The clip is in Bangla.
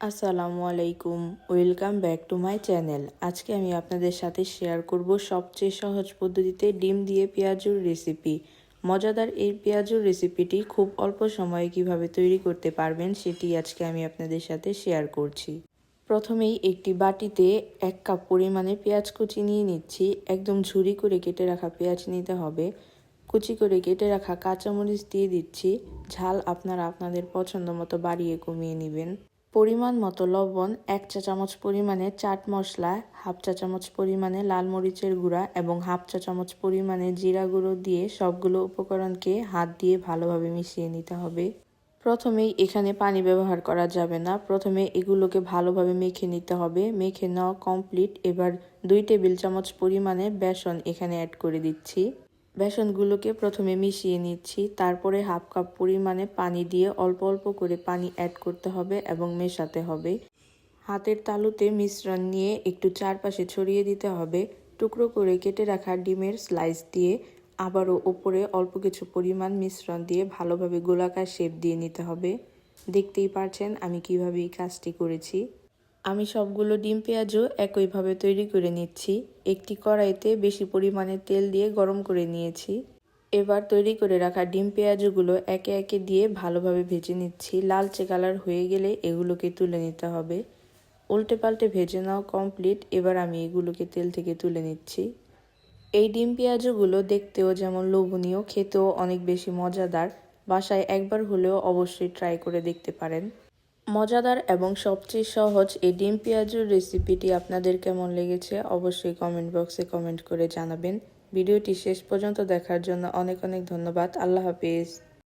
আসসালামু আলাইকুম, welcome back to my channel. আজকে আমি আপনাদের সাথে শেয়ার করব সবচেয়ে সহজ পদ্ধতিতে ডিম দিয়ে পেঁয়াজুর রেসিপি। মজাদার এই পেঁয়াজুর রেসিপিটি খুব অল্প সময়ে কিভাবে তৈরি করতে পারবেন সেটি আজকে আমি আপনাদের সাথে শেয়ার করছি। প্রথমেই একটি বাটিতে 1 কাপ পরিমাণে পেঁয়াজ কুচি নিয়ে নিচ্ছি। একদম ঝুরি করে কেটে রাখা পেঁয়াজ নিতে হবে। কুচি করে কেটে রাখা কাঁচামরিচ দিয়ে দিচ্ছি। ঝাল আপনারা আপনাদের পছন্দ মতো বাড়িয়ে কমিয়ে নেবেন। পরিমাণ মতো লবণ, 1 চা চামচ পরিমাণে চাট মশলা, হাফ চা চামচ পরিমাণে লাল মরিচের গুঁড়া এবং হাফ চা চামচ পরিমাণে জিরা গুঁড়ো দিয়ে সবগুলো উপকরণকে হাত দিয়ে ভালোভাবে মিশিয়ে নিতে হবে। প্রথমেই এখানে পানি ব্যবহার করা যাবে না। প্রথমে এগুলোকে ভালোভাবে মেখে নিতে হবে। মেখে নেওয়া কমপ্লিট। এবার 2 টেবিল চামচ পরিমাণে বেসন এখানে অ্যাড করে দিচ্ছি। বেসনগুলোকে প্রথমে মিশিয়ে নিচ্ছি, তারপরে হাফ কাপ পরিমাণে পানি দিয়ে অল্প অল্প করে পানি অ্যাড করতে হবে এবং মেশাতে হবে। হাতের তালুতে মিশ্রণ নিয়ে একটু চারপাশে ছড়িয়ে দিতে হবে। টুকরো করে কেটে রাখা ডিমের স্লাইস দিয়ে আবারও ওপরে অল্প কিছু পরিমাণ মিশ্রণ দিয়ে ভালোভাবে গোলাকার শেপ দিয়ে নিতে হবে। দেখতেই পারছেন আমি কিভাবে এই কাজটি করেছি। আমি সবগুলো ডিম পেঁয়াজও একইভাবে তৈরি করে নিচ্ছি। একটি কড়াইতে বেশি পরিমাণে তেল দিয়ে গরম করে নিয়েছি। এবার তৈরি করে রাখা ডিম পেঁয়াজগুলো একে একে দিয়ে ভালোভাবে ভেজে নিচ্ছি। লালচে কালার হয়ে গেলে এগুলোকে তুলে নিতে হবে। উল্টে পাল্টে ভেজে নেওয়া কমপ্লিট। এবার আমি এগুলোকে তেল থেকে তুলে নিচ্ছি। এই ডিম পেঁয়াজগুলো দেখতেও যেমন লোভনীয়, খেতেও অনেক বেশি মজাদার। বাসায় একবার হলেও অবশ্যই ট্রাই করে দেখতে পারেন। মজাদার এবং সবচেয়ে সহজ এই ডিম পেঁয়াজুর রেসিপিটি আপনাদের কেমন লেগেছে অবশ্যই কমেন্ট বক্সে কমেন্ট করে জানাবেন। ভিডিওটি শেষ পর্যন্ত দেখার জন্য অনেক অনেক ধন্যবাদ। আল্লাহ হাফেজ।